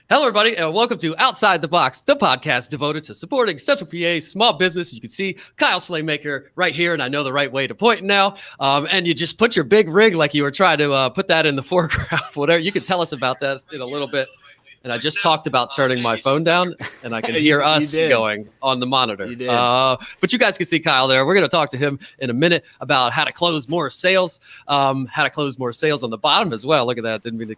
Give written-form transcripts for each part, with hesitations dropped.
Hello, everybody, and welcome to Outside the Box, the podcast devoted to supporting Central PA small business. You can see Kyle Slaymaker right here, and I know the right way to point now. And you just put your big rig like you were trying to put that in the foreground, whatever. You can tell us about that in a little bit. And I just talked about turning my phone down, and I can hear us going on the monitor. But you guys can see Kyle there. We're going to talk to him in a minute about how to close more sales, on the bottom as well. Look at that. Didn't mean to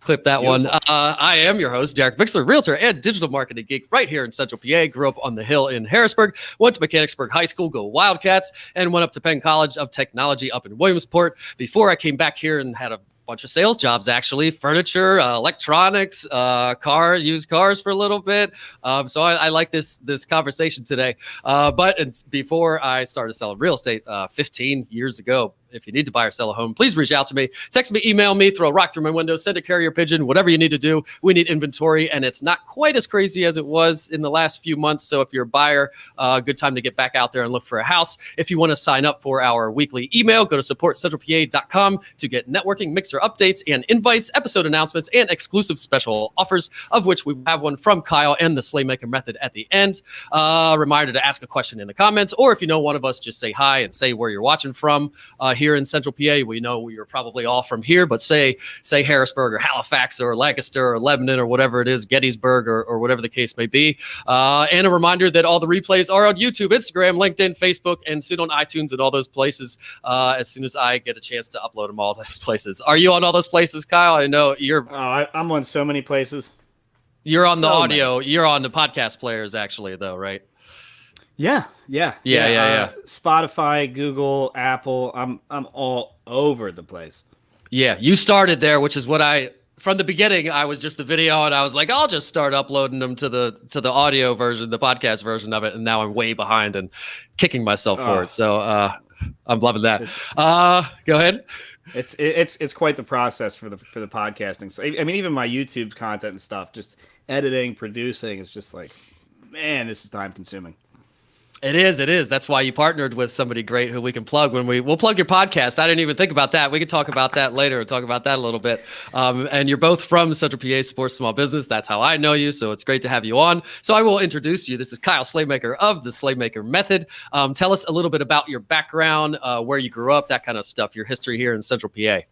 clip that one. I am your host, Derek Bixler, realtor and digital marketing geek right here in Central PA. Grew up on the hill in Harrisburg, went to Mechanicsburg High School, go Wildcats, and went up to Penn College of Technology up in Williamsport before I came back here and had a bunch of sales jobs, actually, furniture, electronics, used cars for a little bit. So I like this conversation today. But it's before I started selling real estate 15 years ago. If you need to buy or sell a home, please reach out to me. Text me, email me, throw a rock through my window, send a carrier pigeon, whatever you need to do. We need inventory, and it's not quite as crazy as it was in the last few months. So if you're a buyer, good time to get back out there and look for a house. If you want to sign up for our weekly email, go to supportcentralpa.com to get networking, mixer updates, and invites, episode announcements, and exclusive special offers, of which we have one from Kyle and the Slaymaker method at the end. Reminder to ask a question in the comments, or if you know one of us, just say hi and say where you're watching from. Here in Central PA, we know you're probably all from here, but say Harrisburg or Halifax or Lancaster or Lebanon or whatever it is, Gettysburg or whatever the case may be. And a reminder that all the replays are on YouTube, Instagram, LinkedIn, Facebook, and soon on iTunes and all those places as soon as I get a chance to upload them all those places. Are you on all those places, Kyle? I know you're. I'm on so many places. You're on the audio. You're on the podcast players, actually, though, right? Yeah. Spotify, Google, Apple. I'm all over the place. Yeah, you started there, which is what from the beginning, I was just the video, and I was like, I'll just start uploading them to the audio version, the podcast version of it, and now I'm way behind and kicking myself for it. So I'm loving that. Go ahead. It's quite the process for the podcasting. So I mean, even my YouTube content and stuff, just editing, producing, is just like, man, this is time consuming. It is. That's why you partnered with somebody great who we can plug when we'll plug your podcast. I didn't even think about that. We can talk about that later. Talk about that a little bit. And you're both from Central PA Sports Small Business. That's how I know you. So it's great to have you on. So I will introduce you. This is Kyle Slaymaker of the Slaymaker Method. Tell us a little bit about your background, where you grew up, that kind of stuff, your history here in Central PA.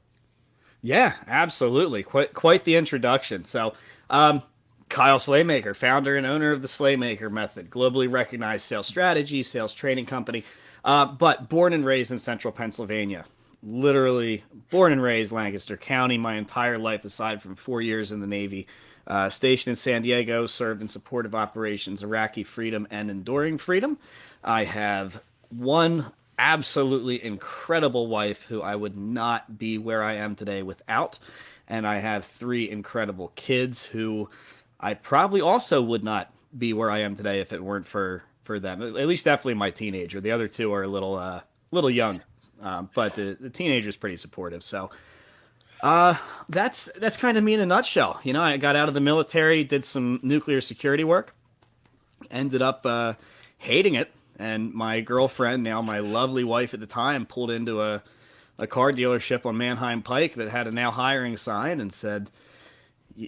Yeah, absolutely. Quite the introduction. So, Kyle Slaymaker, founder and owner of the Slaymaker Method, globally recognized sales strategy, sales training company, but born and raised in central Pennsylvania. Literally born and raised Lancaster County my entire life, aside from 4 years in the Navy. Stationed in San Diego, served in support of operations Iraqi freedom and enduring freedom. I have one absolutely incredible wife who I would not be where I am today without. And I have 3 incredible kids who I probably also would not be where I am today if it weren't for them. At least definitely my teenager. The other 2 are a little young, but the teenager's pretty supportive. So that's kind of me in a nutshell. You know, I got out of the military, did some nuclear security work, ended up hating it, and my girlfriend, now my lovely wife at the time, pulled into a car dealership on Manheim Pike that had a now hiring sign and said,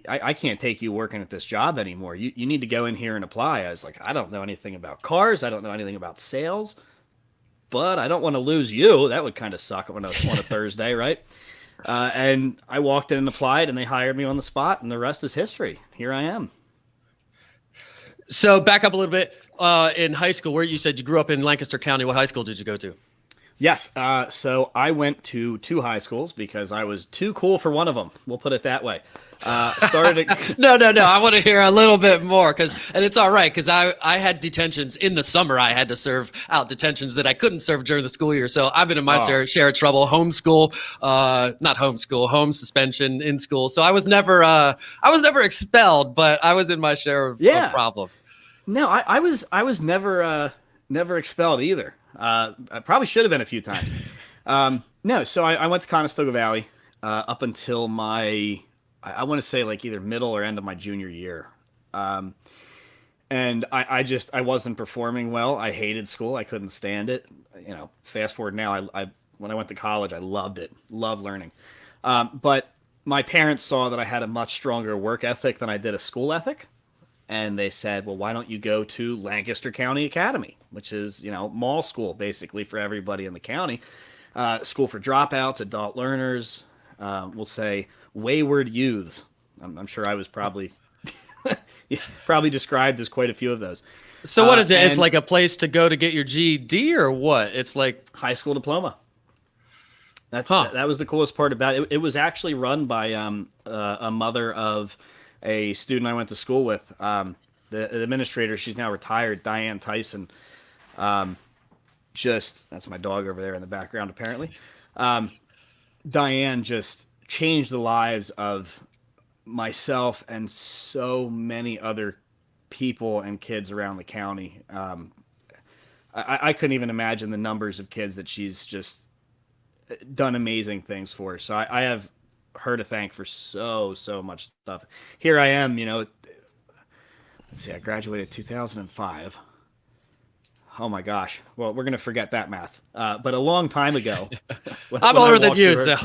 I can't take you working at this job anymore. You need to go in here and apply. I was like, I don't know anything about cars. I don't know anything about sales, but I don't want to lose you. That would kind of suck on a Thursday, right? And I walked in and applied, and they hired me on the spot, and the rest is history. Here I am. So back up a little bit. In high school, where you said you grew up in Lancaster County, what high school did you go to? Yes. So I went to 2 high schools because I was too cool for one of them. We'll put it that way. No. I want to hear a little bit more, and it's all right, because I had detentions in the summer. I had to serve out detentions that I couldn't serve during the school year. So I've been in my share of trouble. Home suspension in school. So I was never expelled, but I was in my share of problems. No, I was never expelled either. I probably should have been a few times. No, so I went to Conestoga Valley up until I want to say like either middle or end of my junior year. And I wasn't performing well. I hated school. I couldn't stand it. You know, fast forward now, when I went to college, I loved it. Loved learning. But my parents saw that I had a much stronger work ethic than I did a school ethic. And they said, well, why don't you go to Lancaster County Academy, which is, mall school basically for everybody in the county. School for dropouts, adult learners, we'll say wayward youths. I'm sure I was probably probably described as quite a few of those. So what is it? It's like a place to go to get your GED or what? It's like high school diploma. That was the coolest part about it. It was actually run by a mother of a student I went to school with. The administrator, she's now retired, Diane Tyson. That's my dog over there in the background, apparently. Diane just changed the lives of myself and so many other people and kids around the county. I couldn't even imagine the numbers of kids that she's just done amazing things for. So I have her to thank for so much stuff. Here I am, let's see, I graduated 2005. Oh my gosh. Well, we're going to forget that math. But a long time ago. I'm older than you, so.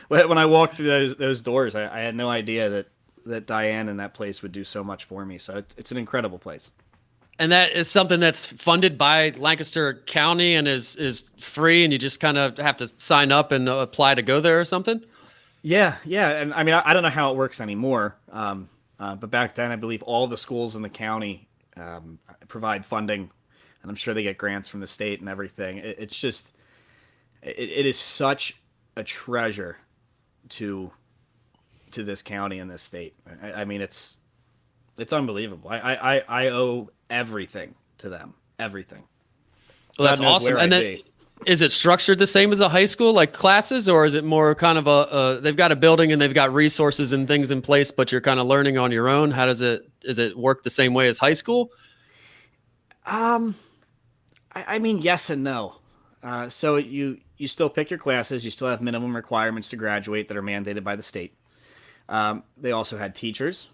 When I walked through those doors, I had no idea that Diane and that place would do so much for me. So it's an incredible place. And that is something that's funded by Lancaster County and is free, and you just kind of have to sign up and apply to go there or something? Yeah. And I mean, I don't know how it works anymore. But back then, I believe all the schools in the county provide funding, and I'm sure they get grants from the state and everything. It's just, it is such a treasure to this county and this state. I mean, it's unbelievable. I owe everything to them. Everything. Well, that's awesome. And then, is it structured the same as a high school, like classes, or is it more kind of they've got a building and they've got resources and things in place, but you're kind of learning on your own? Is it work the same way as high school? I mean, yes and no. So you still pick your classes. You still have minimum requirements to graduate that are mandated by the state. They also had teachers,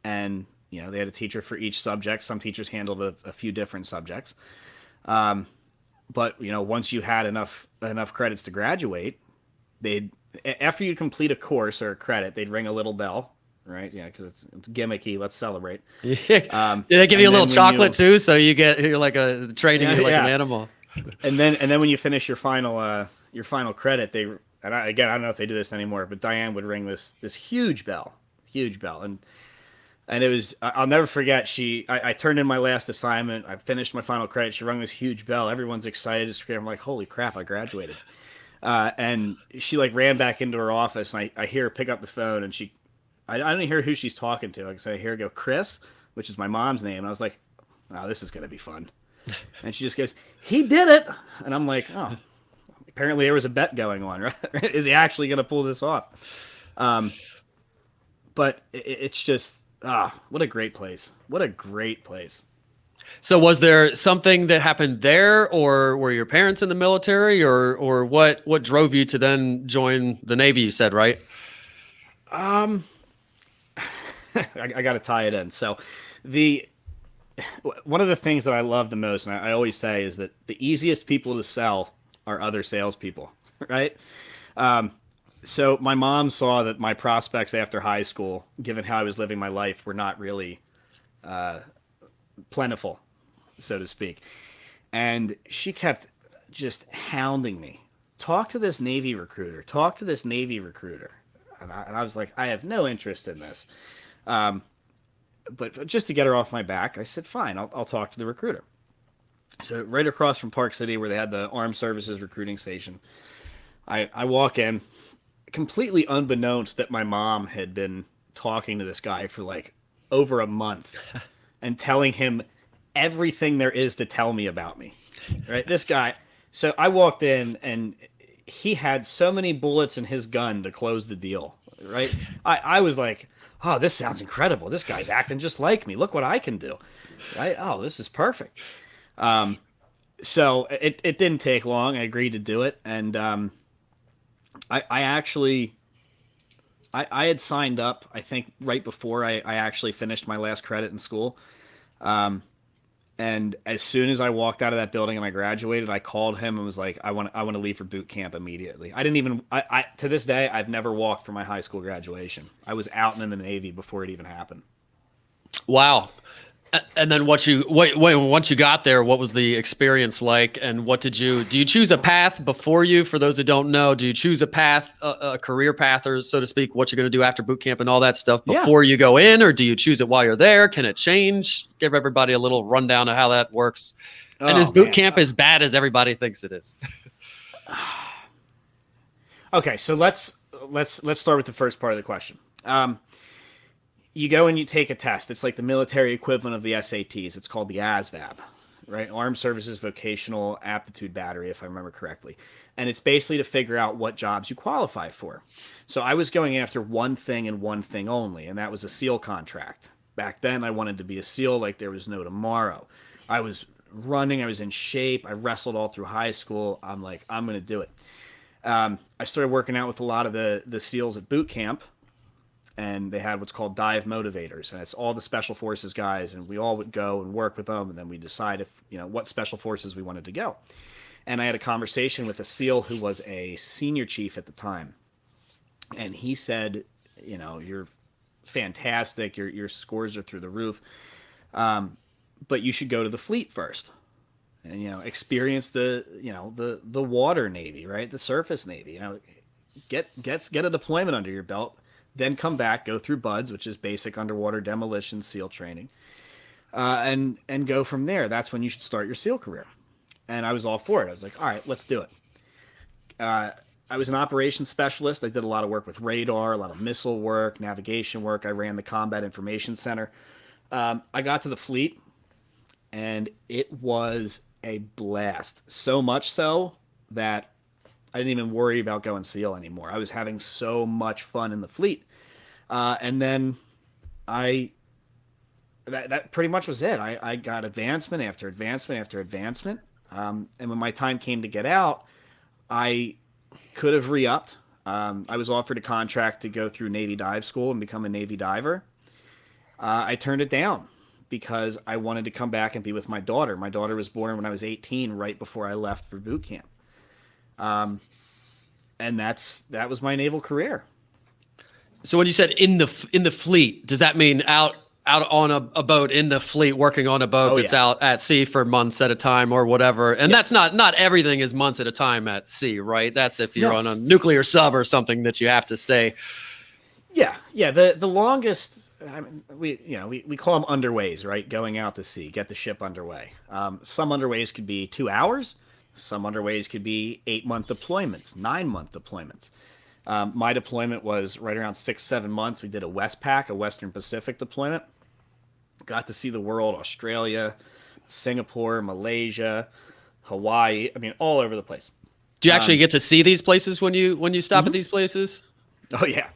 and they had a teacher for each subject. Some teachers handled a few different subjects. But once you had enough credits to graduate, after you complete a course or a credit, they'd ring a little bell, right? Yeah, because it's gimmicky. Let's celebrate. Did they give you a little chocolate too? So you're like training you like an animal. And then when you finish your final credit, I don't know if they do this anymore, but Diane would ring this huge bell, and it was, I'll never forget, I turned in my last assignment, I finished my final credit, she rung this huge bell, everyone's excited, I'm like, holy crap, I graduated. And she ran back into her office, and I hear her pick up the phone, and I don't hear who she's talking to. Like I said, I hear her go, Chris, which is my mom's name, and I was like, oh, this is going to be fun. And she just goes, he did it! And I'm like, oh, apparently there was a bet going on, right? Is he actually going to pull this off? But it's just, what a great place. What a great place. So was there something that happened there, or were your parents in the military, or what drove you to then join the Navy, you said, right? I got to tie it in. So one of the things that I love the most, and I always say, is that the easiest people to sell are other salespeople, right? So my mom saw that my prospects after high school, given how I was living my life, were not really plentiful, so to speak. And she kept just hounding me. Talk to this Navy recruiter. Talk to this Navy recruiter. And I was like, I have no interest in this. But just to get her off my back, I said, fine, I'll talk to the recruiter. So right across from Park City, where they had the Armed Services recruiting station, I walk in, completely unbeknownst that my mom had been talking to this guy for over a month and telling him everything there is to tell me about me, right? This guy. So I walked in, and he had so many bullets in his gun to close the deal, right? I was like, oh, this sounds incredible. This guy's acting just like me. Look what I can do, right? Oh, this is perfect. So it didn't take long. I agreed to do it. And I had signed up, I think, right before I actually finished my last credit in school. And as soon as I walked out of that building and I graduated, I called him and was like, I want to leave for boot camp immediately. I didn't even, I to this day, I've never walked for my high school graduation. I was out and in the Navy before it even happened. Wow. And then once you got there, what was the experience like? And do you choose a path before you, for those that don't know, do you choose a path, a career path, or so to speak, what you're going to do after boot camp and all that stuff before you go in, or do you choose it while you're there? Can it change? Give everybody a little rundown of how that works. And is boot camp as bad as everybody thinks it is? Okay. So let's start with the first part of the question. You go and you take a test. It's like the military equivalent of the SATs. It's called the ASVAB, right? Armed Services Vocational Aptitude Battery, if I remember correctly. And it's basically to figure out what jobs you qualify for. So I was going after one thing and one thing only, and that was a SEAL contract. Back then, I wanted to be a SEAL like there was no tomorrow. I was running. I was in shape. I wrestled all through high school. I'm like, I'm going to do it. I started working out with a lot of the SEALs at boot camp. And they had what's called dive motivators, and it's all the special forces guys, and we all would go and work with them, and then we decide if what special forces we wanted to go. And I had a conversation with a SEAL who was a senior chief at the time, and he said, you're fantastic, your scores are through the roof, but you should go to the fleet first, and experience the water Navy, right, the surface Navy, get a deployment under your belt. Then come back, go through BUDS, which is basic underwater demolition SEAL training, and go from there. That's when you should start your SEAL career. And I was all for it. I was like, all right, let's do it. I was an operations specialist. I did a lot of work with radar, a lot of missile work, navigation work. I ran the Combat Information Center. I got to the fleet, and it was a blast. So much so that I didn't even worry about going SEAL anymore. I was having so much fun in the fleet. And then that pretty much was it. I got advancement after advancement after advancement. And when my time came to get out, I could have re-upped. I was offered a contract to go through Navy dive school and become a Navy diver. I turned it down because I wanted to come back and be with my daughter. My daughter was born when I was 18, right before I left for boot camp. And that was my naval career. So when you said in the fleet, does that mean out on a boat in the fleet, working on a boat that's out at sea for months at a time or whatever? And that's not everything is months at a time at sea, right? That's if you're on a nuclear sub or something that you have to stay. Yeah. The longest, I mean, we call them underways, right? Going out to sea, get the ship underway. Some underways could be 2 hours. Some underways could be 8-month deployments, 9-month deployments. My deployment was right around 6-7 months. We did a Westpac, a Western Pacific deployment. Got to see the world, Australia, Singapore, Malaysia, Hawaii. I mean, all over the place. Do you actually get to see these places when you stop at these places? Oh yeah.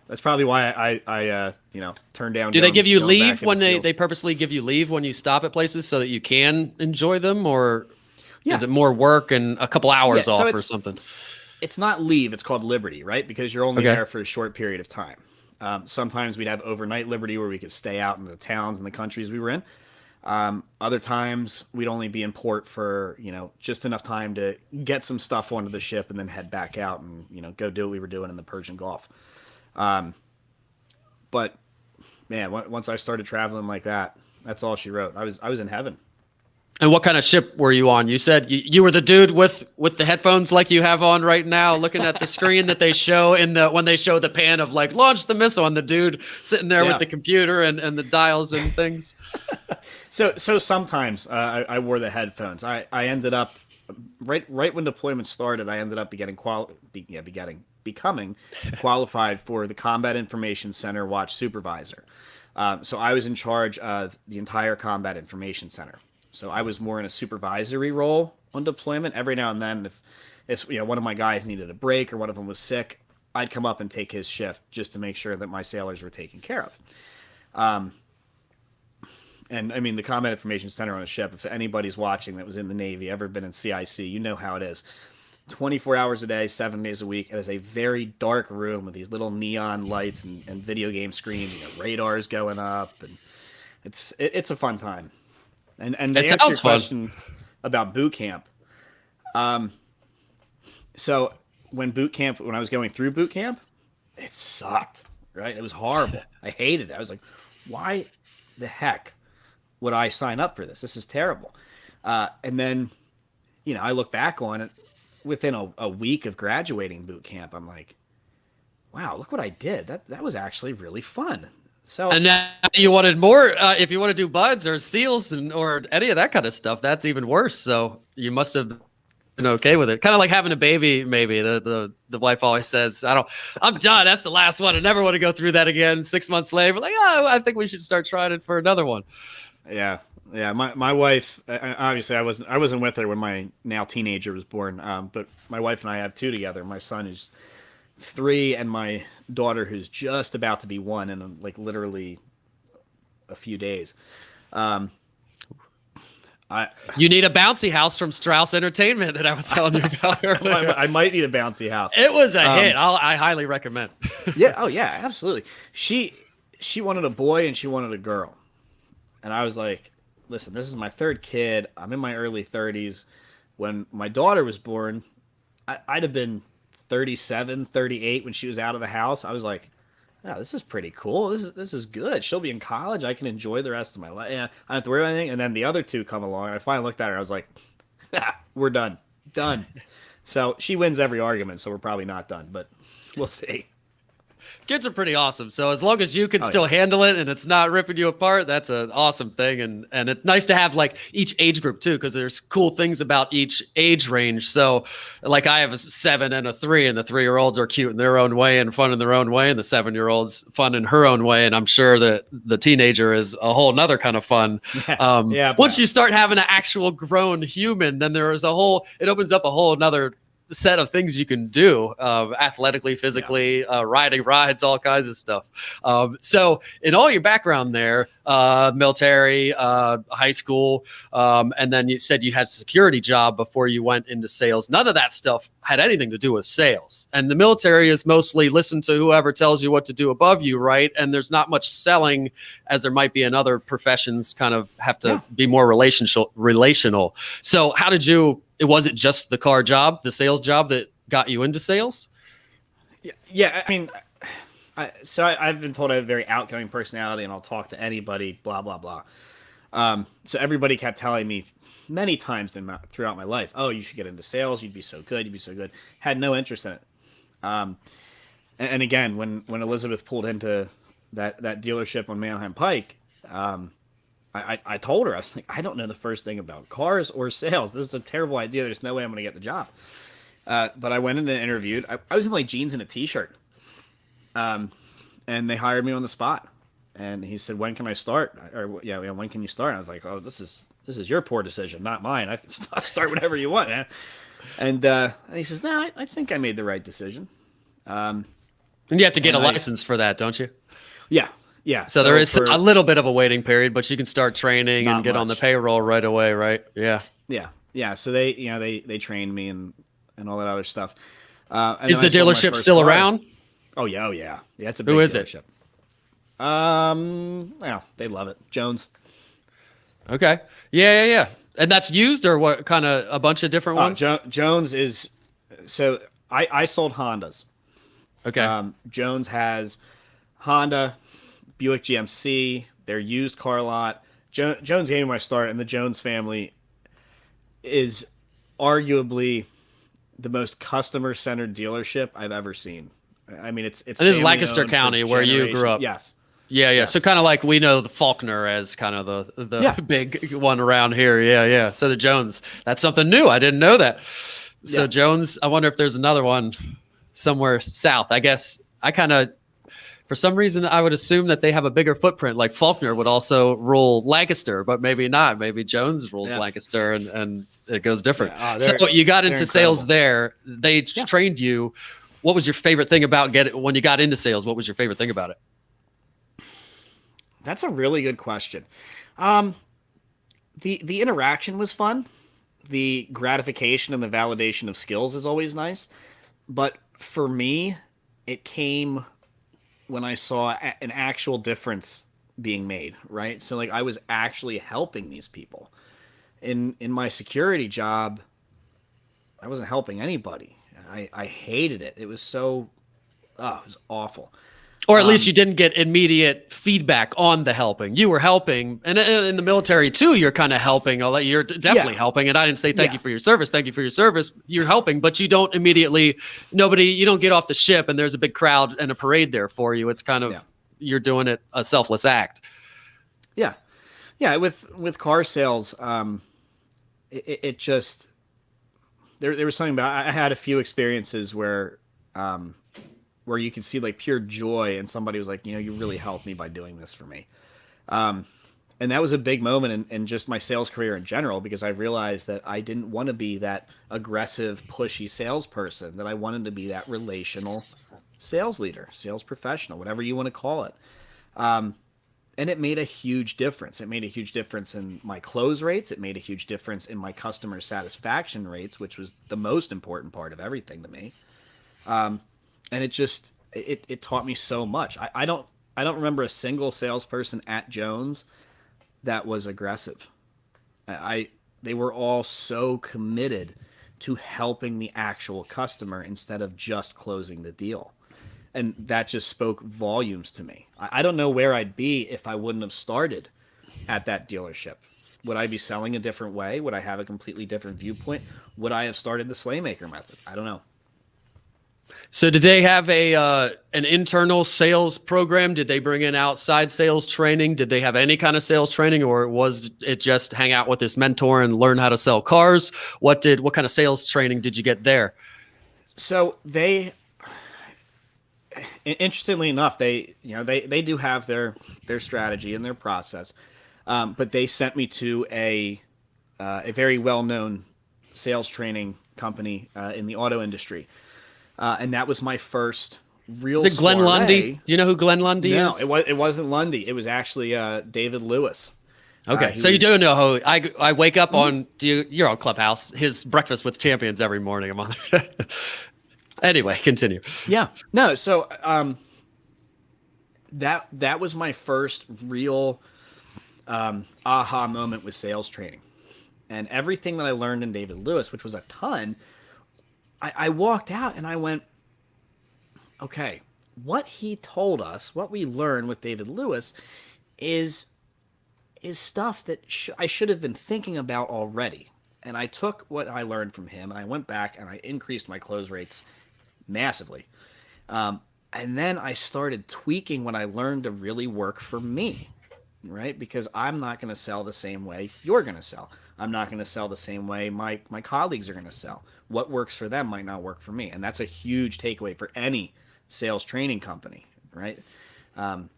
That's probably why I turned down. Do they give you leave when they purposely give you leave when you stop at places so that you can enjoy them, or is it more work and a couple hours off or something? It's not leave. It's called liberty, right? Because you're only there for a short period of time. Sometimes we'd have overnight liberty where we could stay out in the towns and the countries we were in. Other times we'd only be in port for, just enough time to get some stuff onto the ship and then head back out and, go do what we were doing in the Persian Gulf. But man, once I started traveling like that, that's all she wrote. I was in heaven. And what kind of ship were you on? You said you were the dude with the headphones like you have on right now, looking at the screen that they show when they show the pan of like launch the missile, and the dude sitting there with the computer and the dials and things. So sometimes I wore the headphones. I ended up right when deployment started. I ended up becoming qualified for the Combat Information Center Watch Supervisor. So I was in charge of the entire Combat Information Center. So I was more in a supervisory role on deployment. Every now and then, if one of my guys needed a break or one of them was sick, I'd come up and take his shift just to make sure that my sailors were taken care of. And I mean, the Combat Information Center on a ship, if anybody's watching that was in the Navy, ever been in CIC, you know how it is. 24 hours a day, 7 days a week. It is a very dark room with these little neon lights and video game screens, radars going up, and it's a fun time. And to It answer your sounds fun. question about boot camp, so when I was going through boot camp, it sucked, right? It was horrible. I hated it. I was like, why the heck would I sign up for this? This is terrible. And then, I look back on it within a week of graduating boot camp. I'm like, wow, look what I did. That was actually really fun. So, And now you wanted more. If you want to do buds or steals or any of that kind of stuff, that's even worse. So you must have been okay with it. Kind of like having a baby. Maybe the wife always says, I'm done. That's the last one. I never want to go through that again." 6 months later, like, "Oh, I think we should start trying it for another one." yeah. Yeah, my wife, obviously I wasn't with her when my now teenager was born, but my wife and I have two together. My son is 3 and my daughter who's just about to be 1 in like literally a few days. You need a bouncy house from Strauss Entertainment that I was telling you about earlier. I might need a bouncy house. It was a hit. I highly recommend. Yeah. Oh yeah, absolutely. She wanted a boy and she wanted a girl. And I was like, listen, this is my 3rd kid. I'm in my early 30s. When my daughter was born, I'd have been 37, 38 when she was out of the house. I was like, oh, this is pretty cool. This is good. She'll be in college. I can enjoy the rest of my life. Yeah, I don't have to worry about anything. And then the other 2 come along. I finally looked at her. I was like, we're done. Done. So she wins every argument, so we're probably not done, but we'll see. Kids are pretty awesome. So as long as you can still handle it and it's not ripping you apart, that's an awesome thing. And it's nice to have like each age group too, because there's cool things about each age range. So like I have a 7 and a 3, and the 3-year-olds are cute in their own way and fun in their own way, and the 7-year-old's fun in her own way. And I'm sure that the teenager is a whole nother kind of fun. Once you start having an actual grown human, then it opens up a whole another set of things you can do athletically, physically, riding rides, all kinds of stuff. So in all your background there, military, high school, and then you said you had a security job before you went into sales. None of that stuff had anything to do with sales. And the military is mostly listen to whoever tells you what to do above you, right? And there's not much selling as there might be in other professions, kind of have to be more relational. So how did you... It wasn't just the car job, the sales job that got you into sales? Yeah. I mean, I've been told I have a very outgoing personality and I'll talk to anybody, blah, blah, blah. So everybody kept telling me many times throughout my life, oh, you should get into sales. You'd be so good. You'd be so good. Had no interest in it. And again, when Elizabeth pulled into that dealership on Manheim Pike, I told her, I was like, I don't know the first thing about cars or sales. This is a terrible idea. There's no way I'm going to get the job. But I went in and interviewed. I was in like jeans and a t-shirt. And they hired me on the spot. And he said, when can I start? When can you start? And I was like, oh, this is your poor decision, not mine. I can start whenever you want, man. And he says, no, I think I made the right decision. And you have to get a license for that, don't you? Yeah. Yeah. So there is a little bit of a waiting period, but you can start training and get on the payroll right away, right? Yeah. Yeah. Yeah. So they trained me and all that other stuff. Is the dealership still around? Oh yeah. Oh yeah. Yeah. It's a big dealership. Well, they love it. Jones. Okay. Yeah. And that's used or what kind of a bunch of different ones? Jones is, so I sold Hondas. Okay. Jones has Honda, Buick GMC, their used car lot. Jones gave me my start, and the Jones family is arguably the most customer-centered dealership I've ever seen. I mean, it's and this is Lancaster County where you grew up. Yes. Yeah. Yes. So kind of like we know the Faulkner as kind of the big one around here. Yeah. So the Jones, that's something new. I didn't know that. So Jones, I wonder if there's another one somewhere south. I guess I kind of, for some reason, I would assume that they have a bigger footprint. Like Faulkner would also rule Lancaster, but maybe not. Maybe Jones rules Lancaster, and it goes different. Yeah. So you got into sales there. They trained you. What was your favorite thing about when you got into sales? What was your favorite thing about it? That's a really good question. The interaction was fun. The gratification and the validation of skills is always nice. But for me, it came when I saw an actual difference being made, right? So like I was actually helping these people. In my security job, I wasn't helping anybody. I hated it. It was so, it was awful. Or at least you didn't get immediate feedback on the helping. You were helping, and in the military too, you're kind of helping. You're definitely helping. And I didn't say thank you for your service. Thank you for your service. You're helping, but you don't immediately, you don't get off the ship and there's a big crowd and a parade there for you. It's kind of, you're doing it a selfless act. Yeah. Yeah. With car sales, it just, there was something about, I had a few experiences where you could see like pure joy, and somebody was like, you really helped me by doing this for me. And that was a big moment in just my sales career in general, because I realized that I didn't want to be that aggressive, pushy salesperson, that I wanted to be that relational sales leader, sales professional, whatever you want to call it. And it made a huge difference. It made a huge difference in my close rates. It made a huge difference in my customer satisfaction rates, which was the most important part of everything to me. And it just, it taught me so much. I don't remember a single salesperson at Jones that was aggressive. They were all so committed to helping the actual customer instead of just closing the deal. And that just spoke volumes to me. I don't know where I'd be if I wouldn't have started at that dealership. Would I be selling a different way? Would I have a completely different viewpoint? Would I have started the Slaymaker method? I don't know. So did they have an internal sales program? Did they bring in outside sales training? Did they have any kind of sales training, or was it just hang out with this mentor and learn how to sell cars? What kind of sales training did you get there? So interestingly enough, they do have their strategy and their process, but they sent me to a very well-known sales training company in the auto industry. And that was my first real soiree. Glenn Lundy? Do you know who Glenn Lundy is? No, it wasn't Lundy. It was actually David Lewis. Okay, so you do know who I wake up on. You're on Clubhouse. His Breakfast with Champions every morning. I'm on. Anyway, continue. Yeah, no. So that was my first real aha moment with sales training, and everything that I learned in David Lewis, which was a ton. I walked out and I went, okay, what he told us, what we learned with David Lewis is stuff that I should have been thinking about already. And I took what I learned from him and I went back and I increased my close rates massively. And then I started tweaking what I learned to really work for me, right? Because I'm not going to sell the same way you're going to sell. I'm not going to sell the same way my colleagues are going to sell. What works for them might not work for me. And that's a huge takeaway for any sales training company, right? And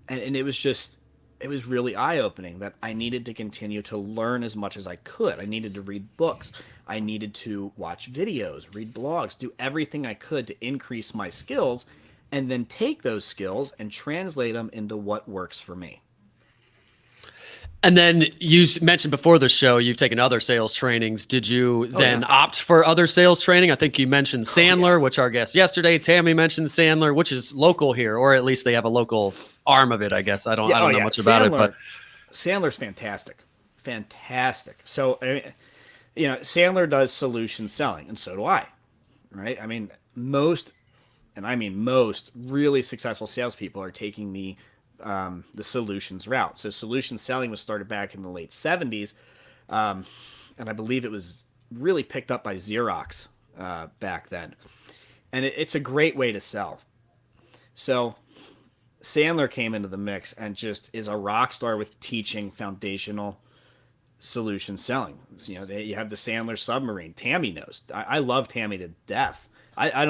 it was really eye-opening that I needed to continue to learn as much as I could. I needed to read books. I needed to watch videos, read blogs, do everything I could to increase my skills, and then take those skills and translate them into what works for me. And then you mentioned before the show, you've taken other sales trainings. Did you then opt for other sales training? I think you mentioned Sandler, which our guest yesterday, Tammy mentioned Sandler, which is local here, or at least they have a local arm of it, I guess. I don't know much about it, but Sandler's fantastic. Fantastic. So, Sandler does solution selling, and so do I, right? I mean, most really successful salespeople are taking the solutions route. So solution selling was started back in the late 70s, and I believe it was really picked up by Xerox back then. And it's a great way to sell. So Sandler came into the mix and just is a rock star with teaching foundational solution selling. So, you have the Sandler submarine. Tammy knows. I love Tammy to death. I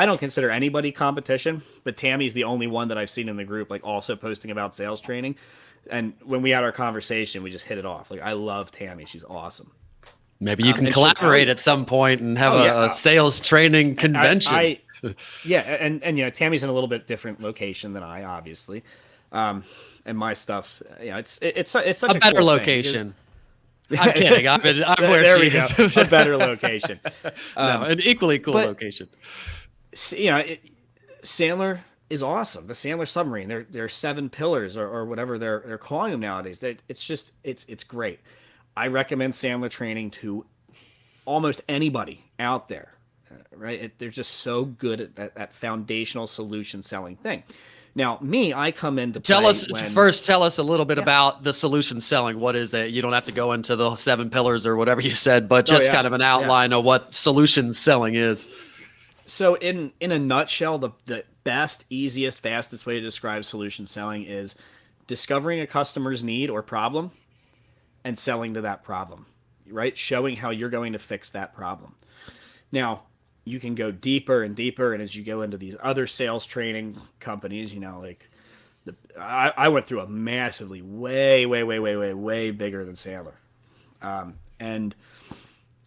don't consider anybody competition, but Tammy's the only one that I've seen in the group, like also posting about sales training. And when we had our conversation, we just hit it off. Like, I love Tammy. She's awesome. Maybe you can collaborate at some point and have a sales training convention. And Tammy's in a little bit different location than I, obviously. And my stuff, it's such a better cool location. I'm kidding. I'm where there she we is. Go. A better location. An equally cool location. Sandler is awesome. The Sandler submarine, they're 7 pillars or whatever they're calling them nowadays. It's great. I recommend Sandler training to almost anybody out there, right? They're just so good at that foundational solution selling thing. Now, I come into tell play us first. Tell us a little bit about the solution selling. What is it? You don't have to go into the 7 pillars or whatever you said, but just kind of an outline of what solution selling is. So, in a nutshell, the best, easiest, fastest way to describe solution selling is discovering a customer's need or problem and selling to that problem, right? Showing how you're going to fix that problem. Now, you can go deeper and deeper, and as you go into these other sales training companies, like I went through a massively way bigger than Sandler, and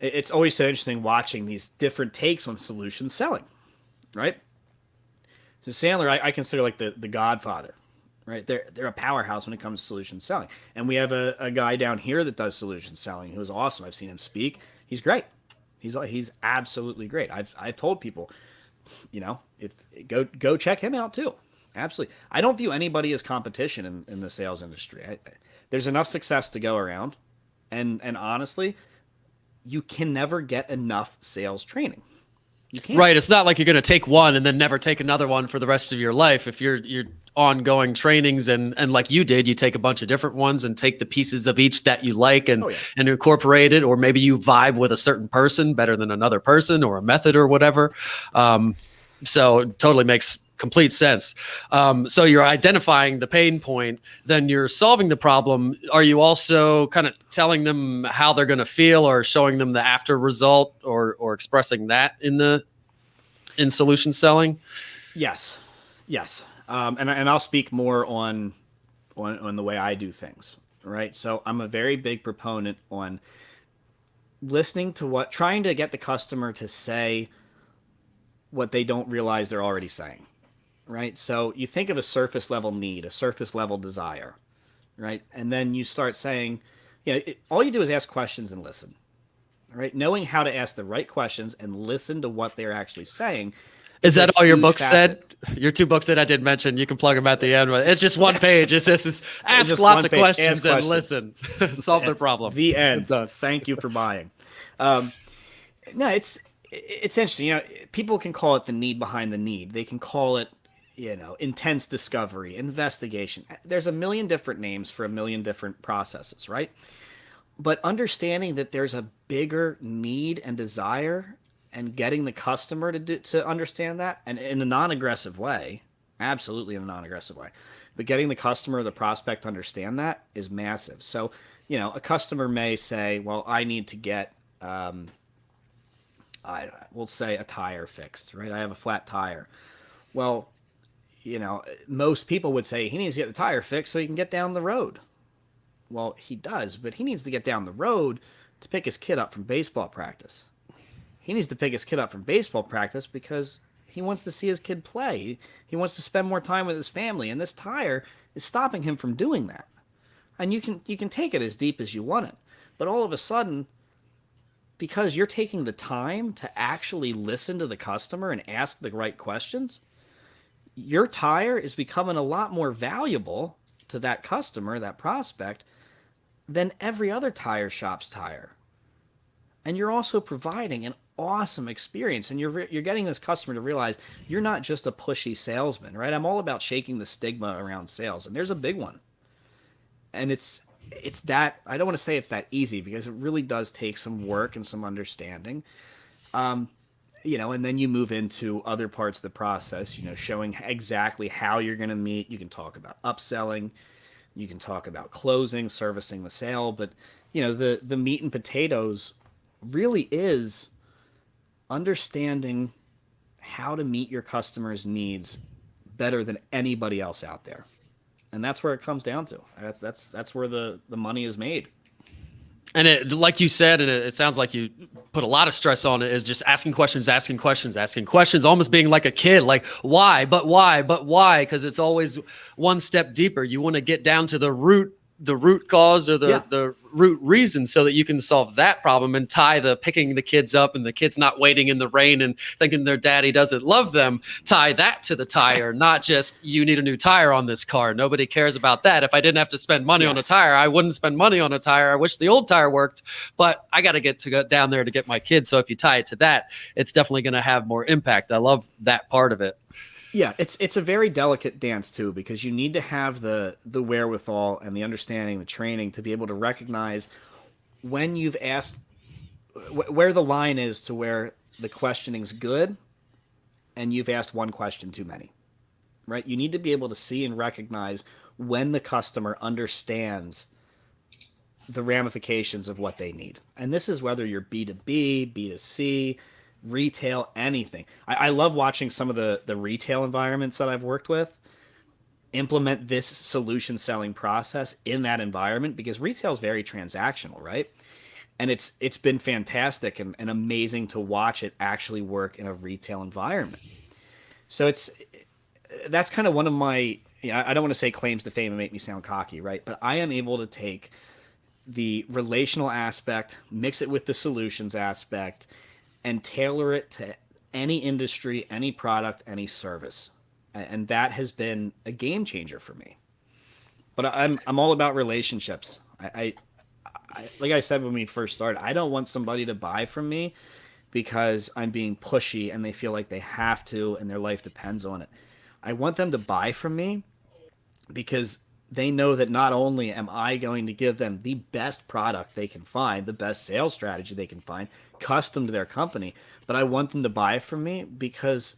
it's always so interesting watching these different takes on solution selling, right? So Sandler, I consider like the Godfather, right? They're a powerhouse when it comes to solution selling, and we have a guy down here that does solution selling who's awesome. I've seen him speak; he's great. He's absolutely great. I've told people, if go check him out too. Absolutely. I don't view anybody as competition in the sales industry. There's enough success to go around, and honestly, you can never get enough sales training. You can't. Right. It's not like you're going to take one and then never take another one for the rest of your life. If you're ongoing trainings and like you did, you take a bunch of different ones and take the pieces of each that you like and incorporate it, or maybe you vibe with a certain person better than another person or a method or whatever. So it totally makes complete sense. So you're identifying the pain point, then you're solving the problem. Are you also kind of telling them how they're going to feel or showing them the after result or expressing that in solution selling? Yes. And I'll speak more on the way I do things, right? So I'm a very big proponent on listening to trying to get the customer to say what they don't realize they're already saying, right? So you think of a surface level need, a surface level desire, right? And then you start saying, all you do is ask questions and listen, right? Knowing how to ask the right questions and listen to what they're actually saying. Is that all your books said? Your 2 books that I did mention, you can plug them at the end. It's just one page. It says, ask lots of questions and listen. Solve their problem. The end. Thank you for buying. No, it's interesting. People can call it the need behind the need. They can call it, intense discovery, investigation. There's a million different names for a million different processes, right? But understanding that there's a bigger need and desire, and getting the customer to understand that, and in a non-aggressive way, absolutely in a non-aggressive way, but getting the customer or the prospect to understand that is massive. So, a customer may say, well, I need to get, we'll say a tire fixed, right? I have a flat tire. Well, most people would say he needs to get the tire fixed so he can get down the road. Well, he does, but he needs to get down the road to pick his kid up from baseball practice. He needs to pick his kid up from baseball practice because he wants to see his kid play. He wants to spend more time with his family, and this tire is stopping him from doing that. And you can take it as deep as you want it, but all of a sudden, because you're taking the time to actually listen to the customer and ask the right questions, your tire is becoming a lot more valuable to that customer, that prospect, than every other tire shop's tire. And you're also providing an awesome experience, and you're getting this customer to realize you're not just a pushy salesman, right? I'm all about shaking the stigma around sales, and there's a big one. And it's that, I don't want to say it's that easy, because it really does take some work and some understanding. And then you move into other parts of the process, showing exactly how you're going to meet. You can talk about upselling, you can talk about closing, servicing the sale, but the meat and potatoes really is understanding how to meet your customers' needs better than anybody else out there. And that's where it comes down to. That's where the money is made. And it, like you said, and it sounds like you put a lot of stress on it, is just asking questions, almost being like a kid, like why, but why? Because it's always one step deeper. You want to get down to the root the root cause or Yeah. the root reason so that you can solve that problem and tie the picking the kids up and the kids not waiting in the rain and thinking their daddy doesn't love them, tie that to the tire, not just you need a new tire on this car. Nobody cares about that. If I didn't have to spend money on a tire, I wouldn't spend money on a tire. I wish the old tire worked, but I got to go down there to get my kids. So if you tie it to that, it's definitely going to have more impact. I love that part of it. Yeah, it's a very delicate dance too, because you need to have the wherewithal and the understanding, the training to be able to recognize when you've asked where the line is to where the questioning's good and you've asked one question too many. Right? You need to be able to see and recognize when the customer understands the ramifications of what they need. And this is whether you're B2B, B2C, retail, anything. I love watching some of the retail environments that I've worked with implement this solution selling process in that environment, because retail is very transactional, right? And it's been fantastic and amazing to watch it actually work in a retail environment. So that's kind of one of my, I don't want to say claims to fame and make me sound cocky, right? But I am able to take the relational aspect, mix it with the solutions aspect, and tailor it to any industry, any product, any service. And that has been a game changer for me. But I'm all about relationships. I like I said when we first started, I don't want somebody to buy from me because I'm being pushy and they feel like they have to and their life depends on it. I want them to buy from me because they know that not only am I going to give them the best product they can find, the best sales strategy they can find, custom to their company, but I want them to buy from me because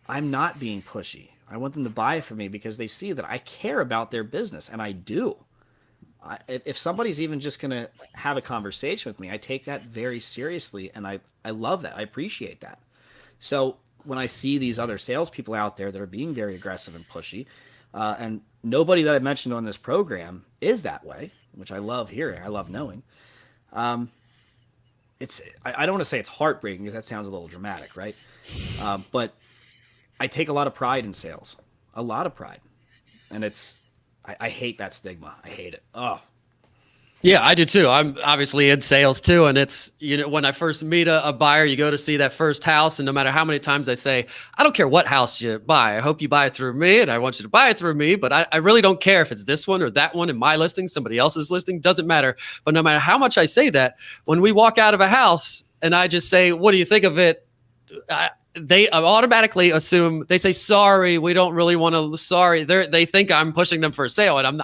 I'm not being pushy. I want them to buy from me because they see that I care about their business, and I do. If somebody's even just going to have a conversation with me, I take that very seriously, and I love that. I appreciate that. So when I see these other salespeople out there that are being very aggressive and pushy, and nobody that I mentioned on this program is that way, which I love hearing, I love knowing. I don't want to say it's heartbreaking because that sounds a little dramatic, right? But I take a lot of pride in sales, a lot of pride, and I hate that stigma. I hate it. Oh. Yeah, I do too. I'm obviously in sales too. And it's, when I first meet a buyer, you go to see that first house. And no matter how many times I say, I don't care what house you buy. I hope you buy it through me and I want you to buy it through me. But I really don't care if it's this one or that one in my listing, somebody else's listing, doesn't matter. But no matter how much I say that, when we walk out of a house and I just say, what do you think of it? They automatically assume, they say, sorry, we don't really want to, sorry. They think I'm pushing them for a sale, and I'm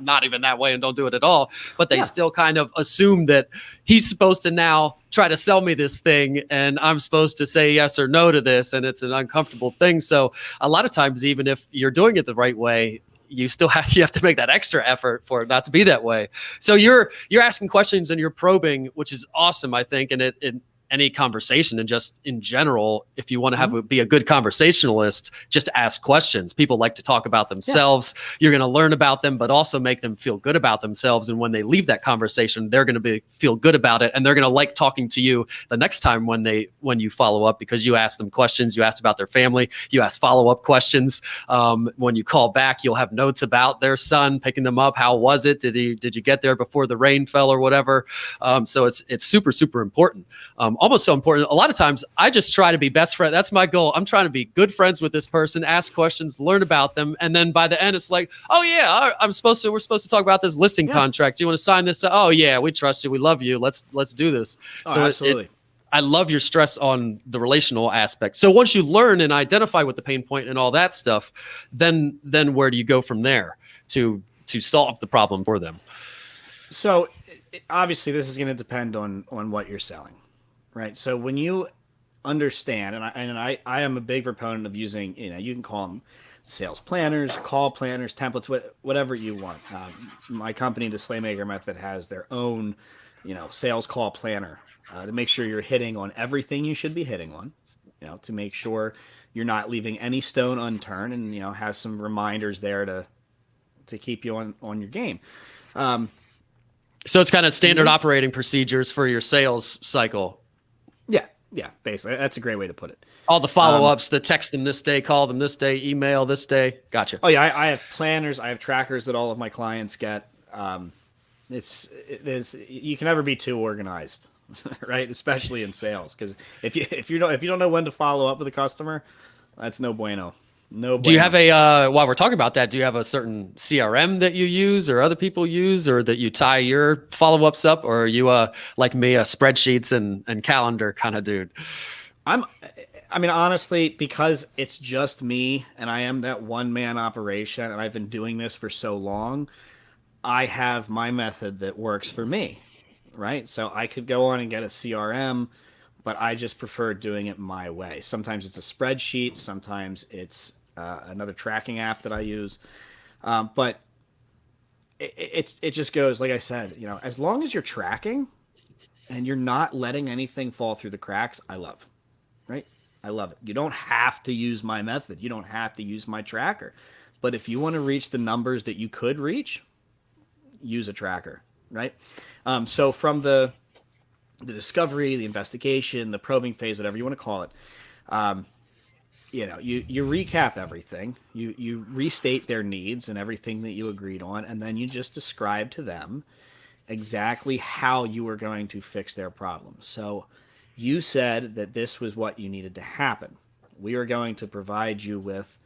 not even that way and don't do it at all. But they still kind of assume that he's supposed to now try to sell me this thing and I'm supposed to say yes or no to this. And it's an uncomfortable thing. So a lot of times, even if you're doing it the right way, you have to make that extra effort for it not to be that way. So you're asking questions and you're probing, which is awesome, I think. And it any conversation and just in general, if you want to be a good conversationalist, just ask questions. People like to talk about themselves. You're going to learn about them, but also make them feel good about themselves. And when they leave that conversation, they're going to feel good about it. And they're going to like talking to you the next time when you follow up, because you ask them questions, you asked about their family, you ask follow-up questions. When you call back, you'll have notes about their son, picking them up. How was it? Did you get there before the rain fell or whatever? So it's super, super important. Almost so important. A lot of times I just try to be best friend. That's my goal. I'm trying to be good friends with this person, ask questions, learn about them. And then by the end, it's like, oh yeah, we're supposed to talk about this listing contract. Do you want to sign this? Oh yeah, we trust you. We love you. Let's do this. Oh, so absolutely. I love your stress on the relational aspect. So once you learn and identify with the pain point and all that stuff, then where do you go from there to solve the problem for them? So obviously this is going to depend on what you're selling. Right. So when you understand, and I am a big proponent of using, you can call them sales planners, call planners, templates, whatever you want. My company, the Slaymaker Method, has their own, sales call planner to make sure you're hitting on everything you should be hitting on, to make sure you're not leaving any stone unturned, and, has some reminders there to keep you on your game. So it's kind of standard operating procedures for your sales cycle. Yeah, basically. That's a great way to put it. All the follow-ups, the text them this day, call them this day, email this day. Gotcha. Oh, yeah, I have planners. I have trackers that all of my clients get. You can never be too organized, right? Especially in sales, because if you don't know when to follow up with a customer, that's no bueno. No Do you have bueno. while we're talking about that, do you have a certain CRM that you use or other people use or that you tie your follow-ups up, or are you like me, a spreadsheets and calendar kind of dude? I'm I mean, honestly, because it's just me and I am that one man operation and I've been doing this for so long, I have my method that works for me, right? So I could go on and get a CRM, but I just prefer doing it my way. Sometimes it's a spreadsheet, sometimes it's another tracking app that I use. But it just goes, like I said, as long as you're tracking and you're not letting anything fall through the cracks, I love, right? I love it. You don't have to use my method. You don't have to use my tracker. But if you want to reach the numbers that you could reach, use a tracker, right? So from the discovery, the investigation, the probing phase, whatever you want to call it, you recap everything. You restate their needs and everything that you agreed on, and then you just describe to them exactly how you are going to fix their problem. So you said that this was what you needed to happen. We are going to provide you with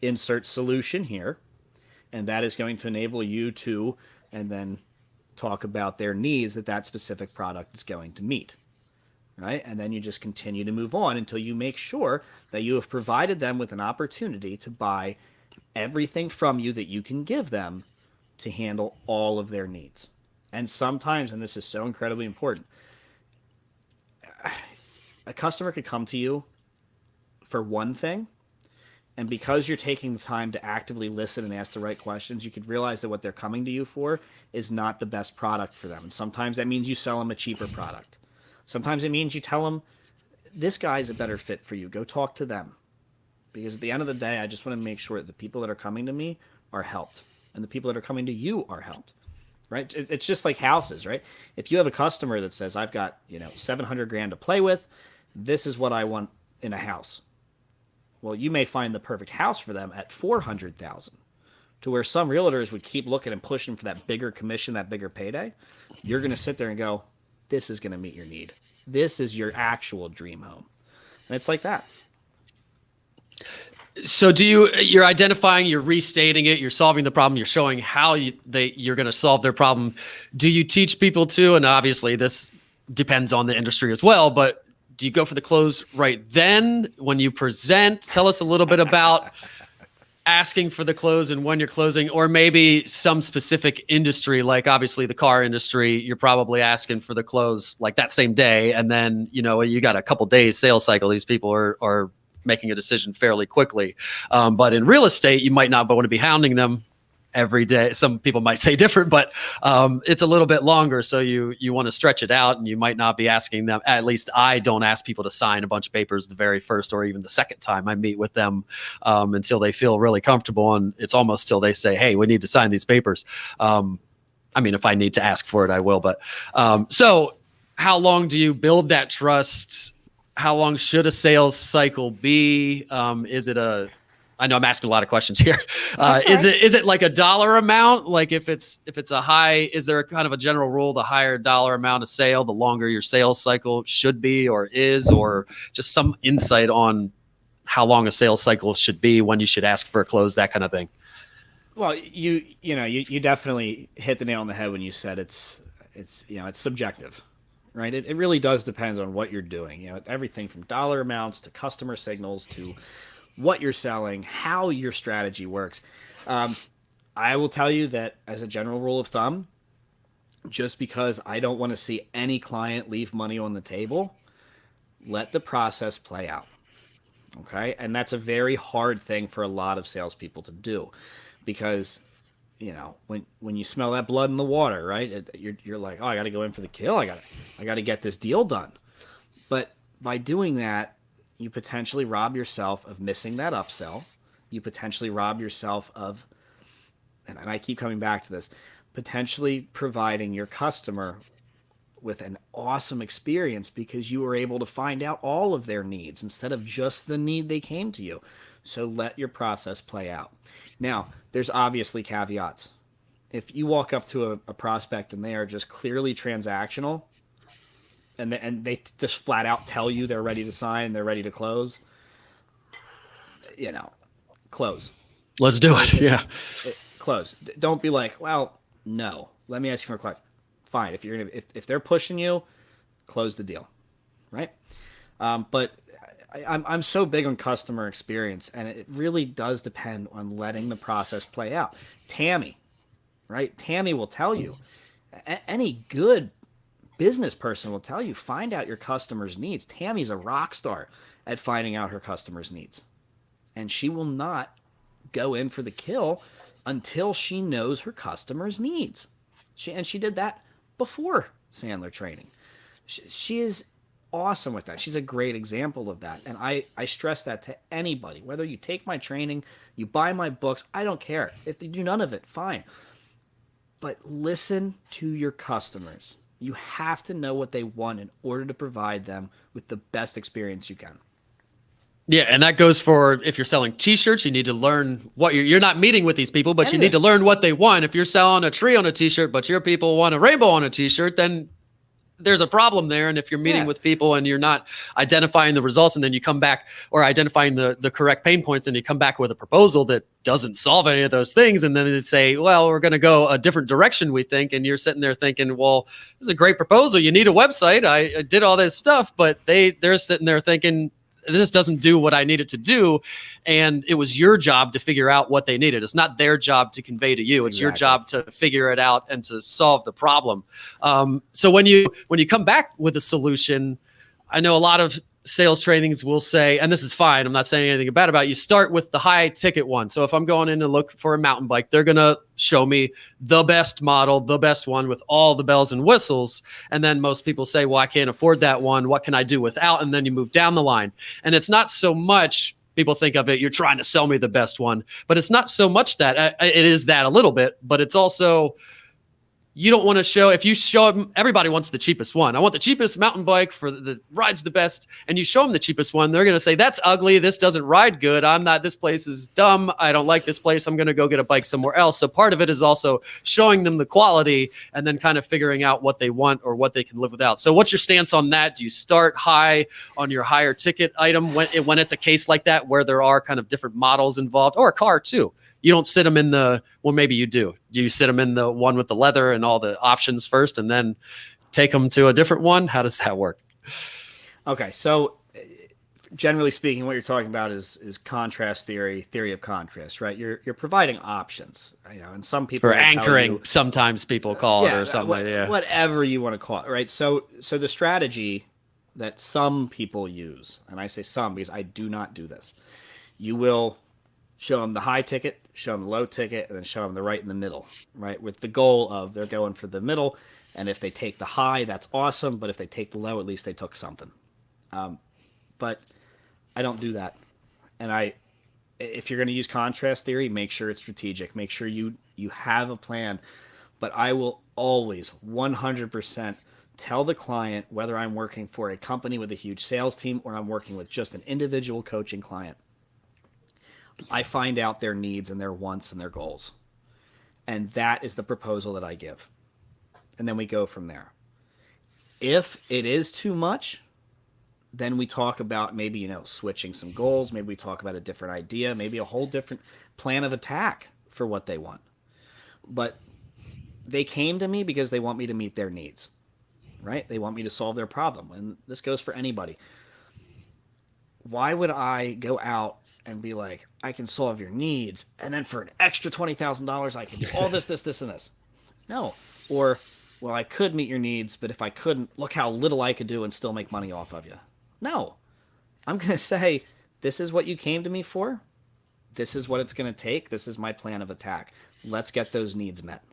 insert solution here, and that is going to enable you to, and then talk about their needs that specific product is going to meet, right? And then you just continue to move on until you make sure that you have provided them with an opportunity to buy everything from you that you can give them to handle all of their needs. And sometimes, and this is so incredibly important, a customer could come to you for one thing, and because you're taking the time to actively listen and ask the right questions, you could realize that what they're coming to you for is not the best product for them. And sometimes that means you sell them a cheaper product. Sometimes it means you tell them, this guy's a better fit for you. Go talk to them. Because at the end of the day, I just want to make sure that the people that are coming to me are helped. And the people that are coming to you are helped. Right? It's just like houses, right? If you have a customer that says, I've got, $700,000 to play with, this is what I want in a house. Well, you may find the perfect house for them at $400,000, to where some realtors would keep looking and pushing for that bigger commission, that bigger payday. You're going to sit there and go, this is going to meet your need. This is your actual dream home. And it's like that. So you're identifying, you're restating it, you're solving the problem, you're showing how you're going to solve their problem. Do you teach people to, and obviously this depends on the industry as well, but do you go for the close right then when you present? Tell us a little bit about asking for the close and when you're closing, or maybe some specific industry, like obviously the car industry, you're probably asking for the close like that same day. And then, you got a couple days sales cycle. These people are making a decision fairly quickly. But in real estate, you might not want to be hounding them every day. Some people might say different, but it's a little bit longer. So you want to stretch it out, and you might not be asking them. At least I don't ask people to sign a bunch of papers the very first or even the second time I meet with them until they feel really comfortable. And it's almost till they say, hey, we need to sign these papers. If I need to ask for it, I will. But so how long do you build that trust? How long should a sales cycle be? I know I'm asking a lot of questions here. Is it like a dollar amount? Like if it's a high, is there a kind of a general rule, the higher dollar amount of sale, the longer your sales cycle should be or is, or just some insight on how long a sales cycle should be, when you should ask for a close, that kind of thing? Well, you definitely hit the nail on the head when you said it's subjective, right? It really does depend on what you're doing. Everything from dollar amounts to customer signals to what you're selling, how your strategy works. I will tell you that as a general rule of thumb, just because I don't want to see any client leave money on the table, let the process play out. Okay? And that's a very hard thing for a lot of salespeople to do, because when you smell that blood in the water, right? You're like, oh, I got to go in for the kill. I got to get this deal done. But by doing that, you potentially rob yourself of missing that upsell. You potentially rob yourself of, and I keep coming back to this, potentially providing your customer with an awesome experience because you were able to find out all of their needs instead of just the need they came to you. So let your process play out. Now, there's obviously caveats. if you walk up to a prospect and they are just clearly transactional, and they just flat out tell you they're ready to sign, they're ready to close, close. Let's do it. Yeah. Close. Don't be like, well, no. Let me ask you for a question. Fine. If they're pushing you, close the deal, right? But I'm so big on customer experience, and it really does depend on letting the process play out. Tammy, right? Tammy will tell you. Any good business person will tell you, find out your customers' needs. Tammy's a rock star at finding out her customers' needs, and she will not go in for the kill until she knows her customers' needs. She did that before Sandler training. She is awesome with that. She's a great example of that. And I stress that to anybody. Whether you take my training, you buy my books, I don't care. If you do none of it, fine. But listen to your customers. You have to know what they want in order to provide them with the best experience you can. Yeah, and that goes for if you're selling T-shirts, you need to learn what you're not meeting with these people, but you need to learn what they want. If you're selling a tree on a T-shirt, but your people want a rainbow on a T-shirt, then there's a problem there. And if you're meeting with people and you're not identifying the results, and then you come back or identifying the correct pain points, and you come back with a proposal that doesn't solve any of those things, and then they say, well, we're going to go a different direction, we think, and you're sitting there thinking, well, this is a great proposal. You need a website. I did all this stuff, but they're sitting there thinking, this doesn't do what I need it to do. And it was your job to figure out what they needed. It's not their job to convey to you. It's your job to figure it out and to solve the problem. So when you come back with a solution, I know a lot of sales trainings will say, and this is fine, I'm not saying anything bad about it, you start with the high ticket one. So if I'm going in to look for a mountain bike, they're going to show me the best model, the best one with all the bells and whistles. And then most people say, well, I can't afford that one. What can I do without? And then you move down the line. And it's not so much, people think of it, you're trying to sell me the best one, but it's not so much that. It is that a little bit, but it's also, you don't want to show, if you show them, everybody wants the cheapest one. I want the cheapest mountain bike for the rides the best. And you show them the cheapest one, they're going to say, that's ugly. This doesn't ride good. This place is dumb. I don't like this place. I'm going to go get a bike somewhere else. So part of it is also showing them the quality and then kind of figuring out what they want or what they can live without. So what's your stance on that? Do you start high on your higher ticket item when it's a case like that, where there are kind of different models involved, or a car too? You don't sit them in maybe you do. Do you sit them in the one with the leather and all the options first and then take them to a different one? How does that work? Okay. So generally speaking, what you're talking about is contrast theory of contrast, right? You're providing options, and some people, or anchoring, sometimes people call it, or something whatever you want to call it, right? So the strategy that some people use, and I say some because I do not do this, you will show them the high ticket, show them the low ticket, and then show them the right in the middle, right? With the goal of they're going for the middle, and if they take the high, that's awesome, but if they take the low, at least they took something. But I don't do that. And if you're going to use contrast theory, make sure it's strategic. Make sure you have a plan. But I will always 100% tell the client, whether I'm working for a company with a huge sales team or I'm working with just an individual coaching client, I find out their needs and their wants and their goals. And that is the proposal that I give. And then we go from there. If it is too much, then we talk about maybe, switching some goals. Maybe we talk about a different idea, maybe a whole different plan of attack for what they want. But they came to me because they want me to meet their needs, right? They want me to solve their problem. And this goes for anybody. Why would I go out and be like, I can solve your needs, and then for an extra $20,000, I can do all this, and this? No. Or, well, I could meet your needs, but if I couldn't, look how little I could do and still make money off of you. No. I'm going to say, this is what you came to me for. This is what it's going to take. This is my plan of attack. Let's get those needs met.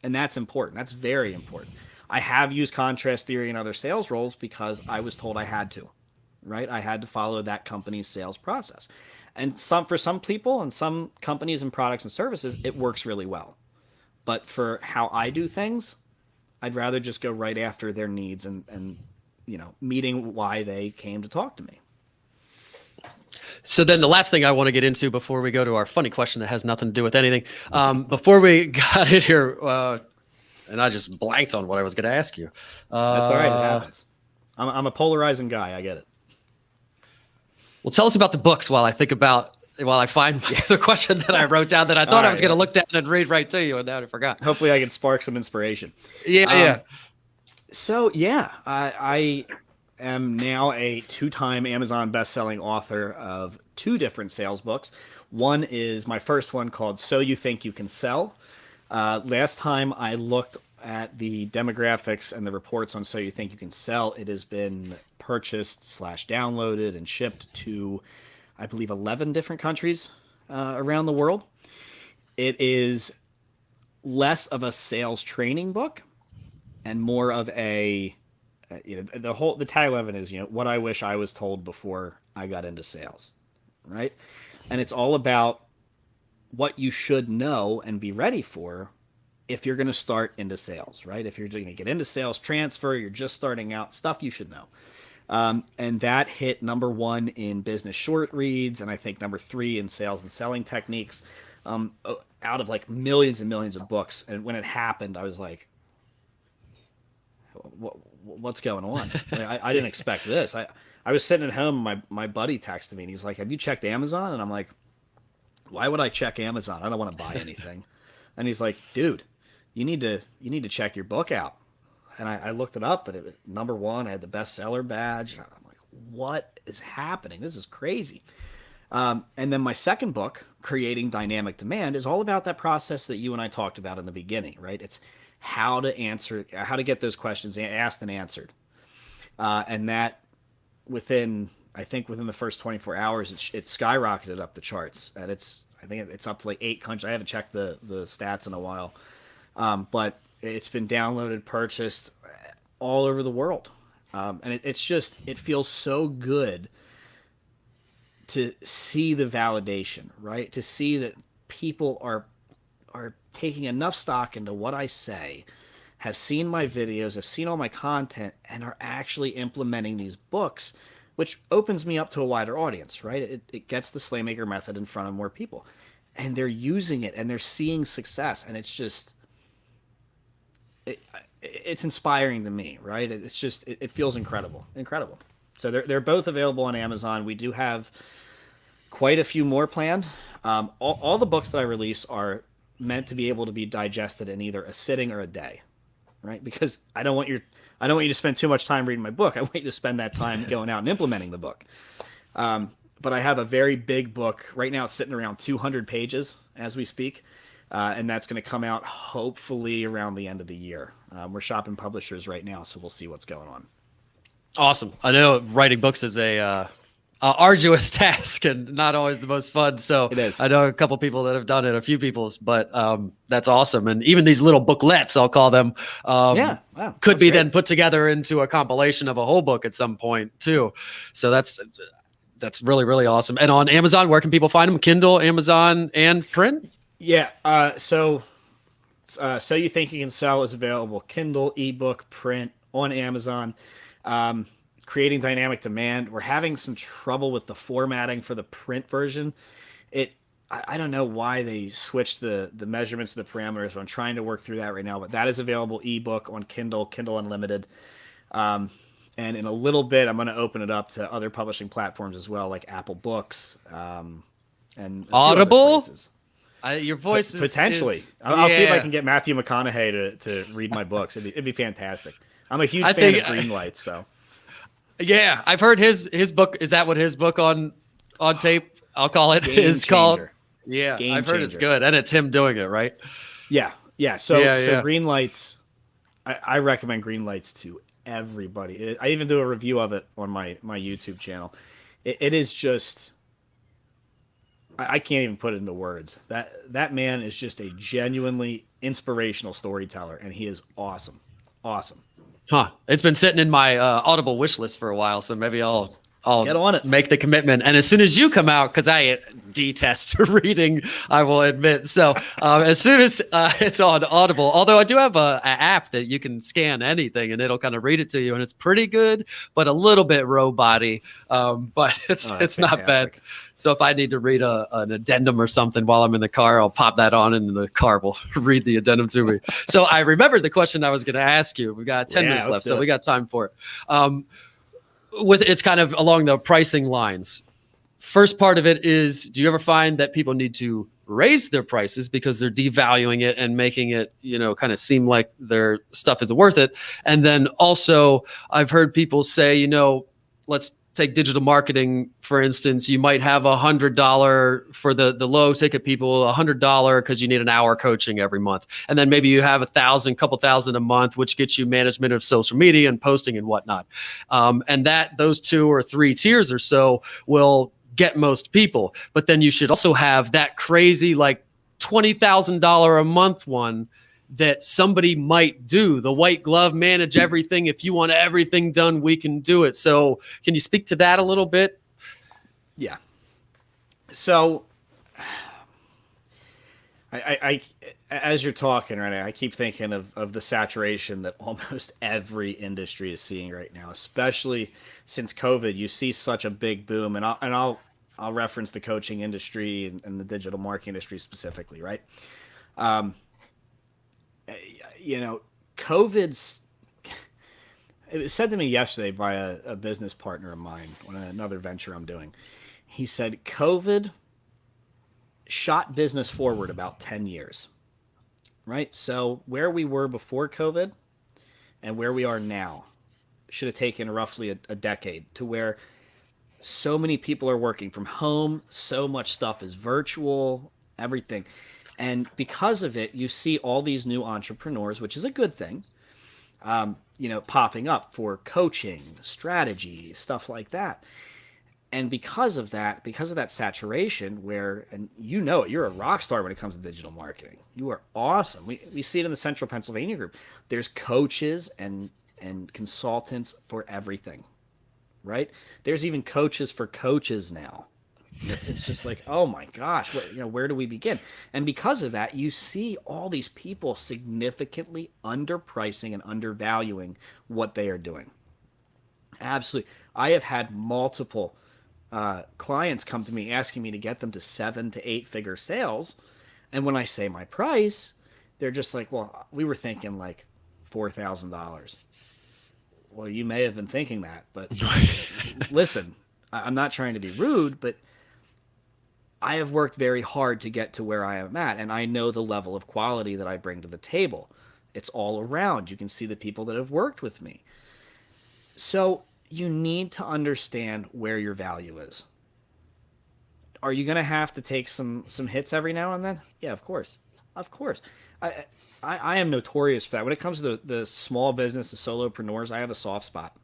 And that's important. That's very important. I have used contrast theory in other sales roles because I was told I had to, right? I had to follow that company's sales process. And for some people and some companies and products and services, it works really well. But for how I do things, I'd rather just go right after their needs and meeting why they came to talk to me. So then the last thing I want to get into before we go to our funny question that has nothing to do with anything, before we got it here, and I just blanked on what I was going to ask you. That's all right. It happens. I'm a polarizing guy. I get it. Well, tell us about the books while I find the question that I wrote down that I thought I was going to look down and read right to you, and now I forgot. Hopefully I can spark some inspiration. Yeah. So yeah, I am now a 2-time Amazon best-selling author of 2 different sales books. One is my first one called So You Think You Can Sell. Last time I looked at the demographics and the reports on So You Think You Can Sell, it has been purchased / downloaded and shipped to, I believe, 11 different countries around the world. It is less of a sales training book and more of a, the tagline of it is, what I wish I was told before I got into sales, right? And it's all about what you should know and be ready for if you're going to start into sales, right? If you're going to get into sales transfer, you're just starting out, stuff you should know. And that hit number 1 in business short reads, and I think number 3 in sales and selling techniques, out of like millions and millions of books. And when it happened, I was like, what's going on? I didn't expect this. I was sitting at home, my buddy texted me, and he's like, have you checked Amazon? And I'm like, why would I check Amazon? I don't want to buy anything. And he's like, dude, you need to check your book out. And I looked it up, and it was number 1. I had the bestseller badge. I'm like, what is happening? This is crazy. And then my second book, Creating Dynamic Demand, is all about that process that you and I talked about in the beginning, right? It's how to get those questions asked and answered. And that within the first 24 hours, it skyrocketed up the charts. And I think it's up to like 8 countries. I haven't checked the stats in a while. But it's been downloaded, purchased all over the world. And it feels so good to see the validation, right? To see that people are taking enough stock into what I say, have seen my videos, have seen all my content, and are actually implementing these books, which opens me up to a wider audience, right? It gets the Slaymaker method in front of more people. And they're using it, and they're seeing success, and it's just... It's inspiring to me, right? It feels incredible. So they're both available on Amazon. We do have quite a few more planned. All the books that I release are meant to be able to be digested in either a sitting or a day, right? Because I don't want you to spend too much time reading my book. I want you to spend that time going out and implementing the book. But I have a very big book right now. It's sitting around 200 pages as we speak. And that's going to come out hopefully around the end of the year. We're shopping publishers right now, so we'll see what's going on. Awesome. I know writing books is a arduous task and not always the most fun. So it is. I know a couple people that have done it, a few people, but that's awesome. And even these little booklets, I'll call them, could be great. Then put together into a compilation of a whole book at some point too. So that's really, really awesome. And on Amazon, where can people find them? Kindle, Amazon, and print? Yeah. So You Think You Can Sell is available Kindle, ebook, print, on Amazon. Creating Dynamic Demand. We're having some trouble with the formatting for the print version. I don't know why they switched the measurements of the parameters, but I'm trying to work through that right now. But that is available ebook on Kindle Unlimited. And in a little bit, I'm going to open it up to other publishing platforms as well, like Apple Books and Audible. Your voice is potentially. I'll see if I can get Matthew McConaughey to read my books. It'd be fantastic. I'm a huge fan of Greenlight, so. Yeah, I've heard his book. Is that what his book on tape? I'll call it is called. Yeah, I've heard it's good, and it's him doing it, right? Yeah. So Greenlights. I recommend Greenlights to everybody. I even do a review of it on my YouTube channel. It is just. I can't even put it into words. That man is just a genuinely inspirational storyteller, and he is awesome. Awesome. Huh. It's been sitting in my Audible wish list for a while, so maybe I'll I'll get on it. make the commitment. And as soon as you come out, because I detest reading, I will admit. So as soon as it's on Audible, although I do have a app that you can scan anything and it'll kind of read it to you, and it's pretty good, but a little bit robot-y. But it's not bad. So if I need to read an addendum or something while I'm in the car, I'll pop that on and the car will read the addendum to me. So I remembered the question I was going to ask you. We got 10 minutes left, so we got time for it. It's kind of along the pricing lines. First part of it is, do you ever find that people need to raise their prices because they're devaluing it and making it, kind of seem like their stuff isn't worth it? And then also I've heard people say, let's take digital marketing, for instance. You might have $100 for the low ticket people, $100 because you need an hour coaching every month. And then maybe you have couple thousand a month, which gets you management of social media and posting and whatnot. And those 2 or 3 tiers or so will get most people. But then you should also have that crazy, like $20,000 a month one that somebody might do, the white glove, manage everything. If you want everything done, we can do it. So can you speak to that a little bit? Yeah. So I as you're talking right now, I keep thinking of the saturation that almost every industry is seeing right now, especially since COVID. You see such a big boom, and I'll reference the coaching industry and the digital marketing industry specifically, right? COVID's, it was said to me yesterday by a business partner of mine on another venture I'm doing. He said COVID shot business forward about 10 years, right? So where we were before COVID and where we are now should have taken roughly a decade, to where so many people are working from home, so much stuff is virtual, everything. And because of it, you see all these new entrepreneurs, which is a good thing, popping up for coaching, strategy, stuff like that. And because of that saturation, you're a rock star when it comes to digital marketing. You are awesome. We see it in the Central Pennsylvania group. There's coaches and consultants for everything, right? There's even coaches for coaches now. It's just like, oh my gosh, where do we begin? And because of that, you see all these people significantly underpricing and undervaluing what they are doing. Absolutely. I have had multiple clients come to me asking me to get them to 7 to 8 figure sales. And when I say my price, they're just like, well, we were thinking like $4,000. Well, you may have been thinking that, but listen, I'm not trying to be rude, but I have worked very hard to get to where I am at, and I know the level of quality that I bring to the table. It's all around. You can see the people that have worked with me. So you need to understand where your value is. Are you going to have to take some hits every now and then? Yeah, of course. Of course. I am notorious for that. When it comes to the small business, the solopreneurs, I have a soft spot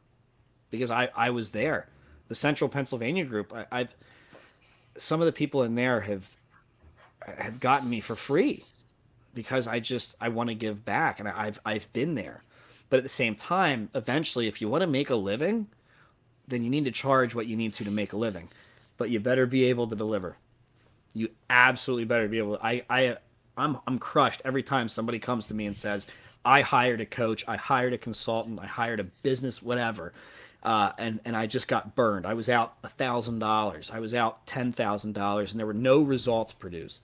because I was there. The Central Pennsylvania group, some of the people in there have gotten me for free because I want to give back, and I've been there. But at the same time, eventually, if you want to make a living, then you need to charge what you need to make a living. But you better be able to deliver. You absolutely better be able to. I'm crushed every time somebody comes to me and says, I hired a coach, I hired a consultant, I hired a business, whatever. And I just got burned. I was out $1,000. I was out $10,000, and there were no results produced.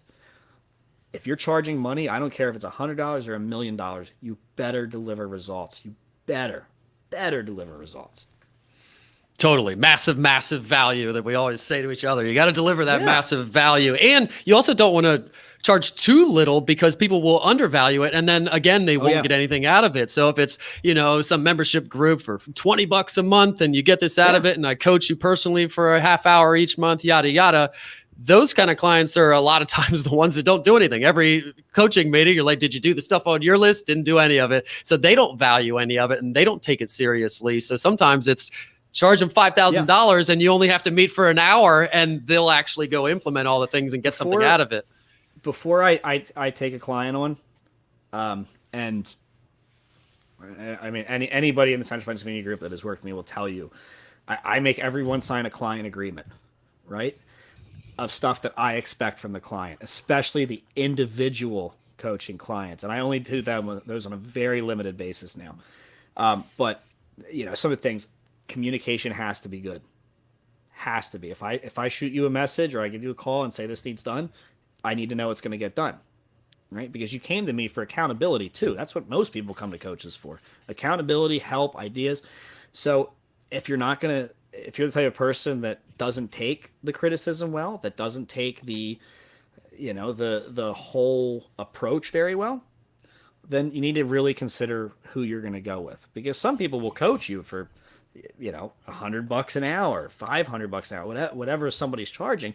If you're charging money, I don't care if it's $100 or $1 million, you better deliver results. You better deliver results. Totally. Massive, massive value that we always say to each other. You got to deliver that massive value. And you also don't want to charge too little because people will undervalue it. And then again, they won't get anything out of it. So if it's, some membership group for $20 a month and you get this out of it, and I coach you personally for a half hour each month, yada, yada. Those kind of clients are a lot of times the ones that don't do anything. Every coaching meeting, you're like, did you do the stuff on your list? Didn't do any of it. So they don't value any of it and they don't take it seriously. So sometimes it's charge them $5,000 and you only have to meet for an hour and they'll actually go implement all the things and get something out of it. Before I take a client on, and I mean, anybody in the Central Pennsylvania group that has worked with me will tell you I make everyone sign a client agreement, right? Of stuff that I expect from the client, especially the individual coaching clients. And I only do those on a very limited basis now. But some of the things, communication has to be good. Has to be. If I shoot you a message or I give you a call and say this needs done, I need to know it's going to get done, right? Because you came to me for accountability too. That's what most people come to coaches for: accountability, help, ideas. So if you're the type of person that doesn't take the criticism well, that doesn't take the whole approach very well, then you need to really consider who you're going to go with. Because some people will coach you for $100 an hour, $500 an hour, whatever somebody's charging.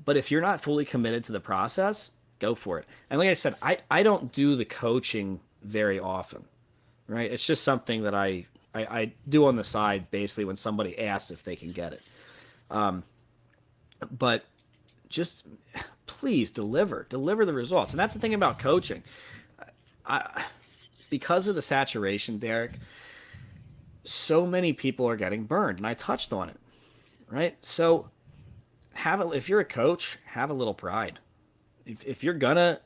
But if you're not fully committed to the process, go for it. And like I said, I don't do the coaching very often, right? It's just something that I do on the side, basically, when somebody asks if they can get it. But just please deliver the results. And that's the thing about coaching. Because of the saturation, Derek, so many people are getting burned, and I touched on it, right? So if you're a coach, have a little pride. If you're gonna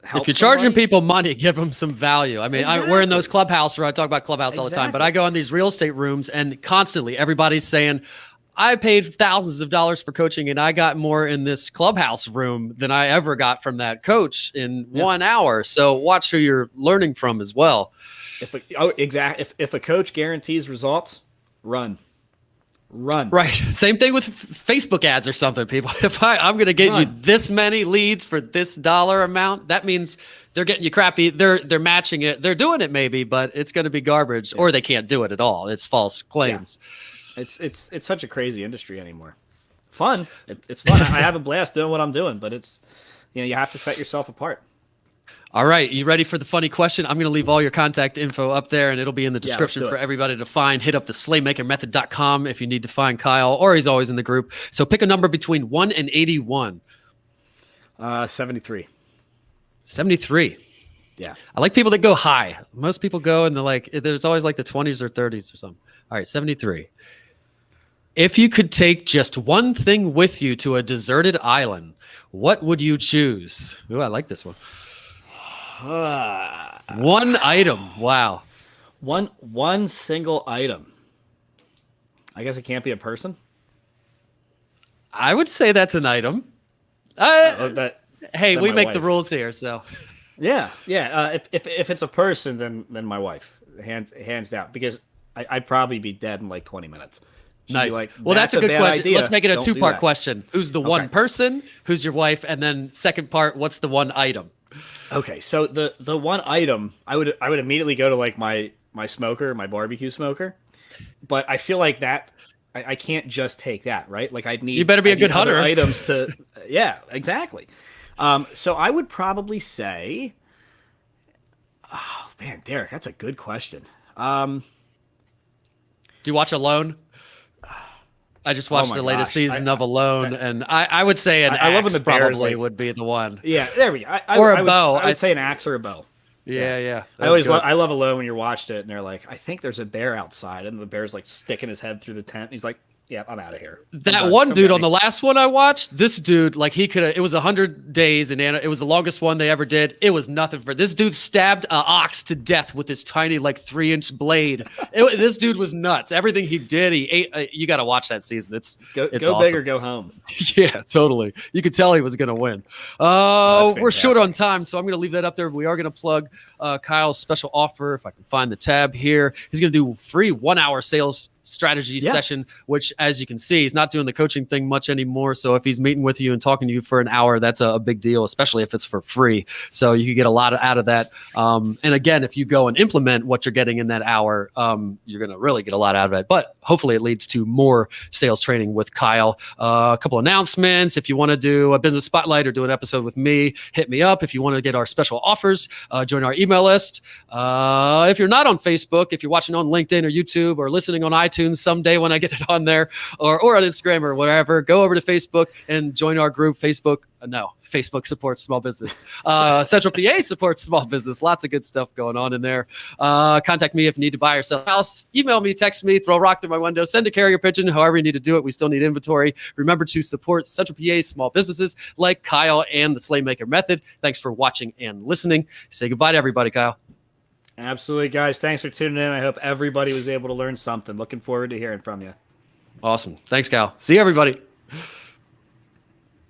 help, if you're charging people money, give them some value. I mean, exactly. we're in those clubhouse where I talk about clubhouse all the time, but I go in these real estate rooms and constantly everybody's saying, I paid thousands of dollars for coaching and I got more in this clubhouse room than I ever got from that coach in 1 hour. So watch who you're learning from as well. If a coach guarantees results, run. Right. Same thing with Facebook ads or something, people. If I'm going to get you this many leads for this dollar amount, that means they're getting you crappy. They're matching it. They're doing it maybe, but it's going to be garbage, or they can't do it at all. It's false claims. Yeah. It's such a crazy industry anymore. Fun. It's fun. I have a blast doing what I'm doing, but it's, you have to set yourself apart. All right. You ready for the funny question? I'm going to leave all your contact info up there, and it'll be in the description for everybody to find. Hit up the slaymakermethod.com if you need to find Kyle, or he's always in the group. So pick a number between 1 and 81. 73. 73. Yeah. I like people that go high. Most people go in there's always like the 20s or 30s or something. All right. 73. If you could take just one thing with you to a deserted island, what would you choose? Ooh, I like this one. One item. Wow. One single item. I guess it can't be a person. I would say that's an item. Hey, we make the rules here, so. Yeah. If it's a person, then my wife, hands down, because I'd probably be dead in like 20 minutes. She'd nice. Like, well, that's a good question. Idea. Let's make it a Don't two-part question. Who's the one person? Who's your wife? And then second part, what's the one item? Okay, so the one item, I would immediately go to like my smoker, my barbecue smoker, but I feel like that I can't just take that, right? Like I'd need. You better be a good hunter. Items to, yeah, exactly. So I would probably say, oh man, Derek, that's a good question. Do you watch Alone? I just watched the latest season of Alone, and I would say an axe probably would be the one. Yeah, there we go. Or a bow. I would say an axe or a bow. Yeah. I love Alone when you're watched it, and they're like, I think there's a bear outside, and the bear's like sticking his head through the tent. And he's like, yeah, I'm out of here. That one dude on the last one I watched, this dude, like it was 100 days and it was the longest one they ever did. It was nothing for this dude stabbed an ox to death with his tiny, like 3-inch blade. This dude was nuts. Everything he did, he ate. You got to watch that season. It's go awesome. Big or go home. Yeah, totally. You could tell he was going to win. We're short on time, so I'm going to leave that up there. We are going to plug Kyle's special offer. If I can find the tab here, he's going to do free 1-hour sales strategy session, which, as you can see, he's not doing the coaching thing much anymore. So if he's meeting with you and talking to you for an hour, that's a big deal, especially if it's for free. So you can get a lot out of that. And again, if you go and implement what you're getting in that hour, you're going to really get a lot out of it. But hopefully it leads to more sales training with Kyle. A couple announcements. If you want to do a business spotlight or do an episode with me, hit me up. If you want to get our special offers, join our email list. If you're not on Facebook, if you're watching on LinkedIn or YouTube or listening on iTunes, iTunes someday when I get it on there, or on Instagram or wherever. Go over to Facebook and join our group. Facebook supports small business. Central PA supports small business. Lots of good stuff going on in there. Contact me if you need to buy or sell a house. Email me, text me, throw a rock through my window, send a carrier pigeon, however you need to do it. We still need inventory. Remember to support Central PA's small businesses like Kyle and the Slaymaker method. Thanks for watching and listening. Say goodbye to everybody, Kyle. Absolutely, guys. Thanks for tuning in. I hope everybody was able to learn something. Looking forward to hearing from you. Awesome. Thanks, Kyle. See you, everybody.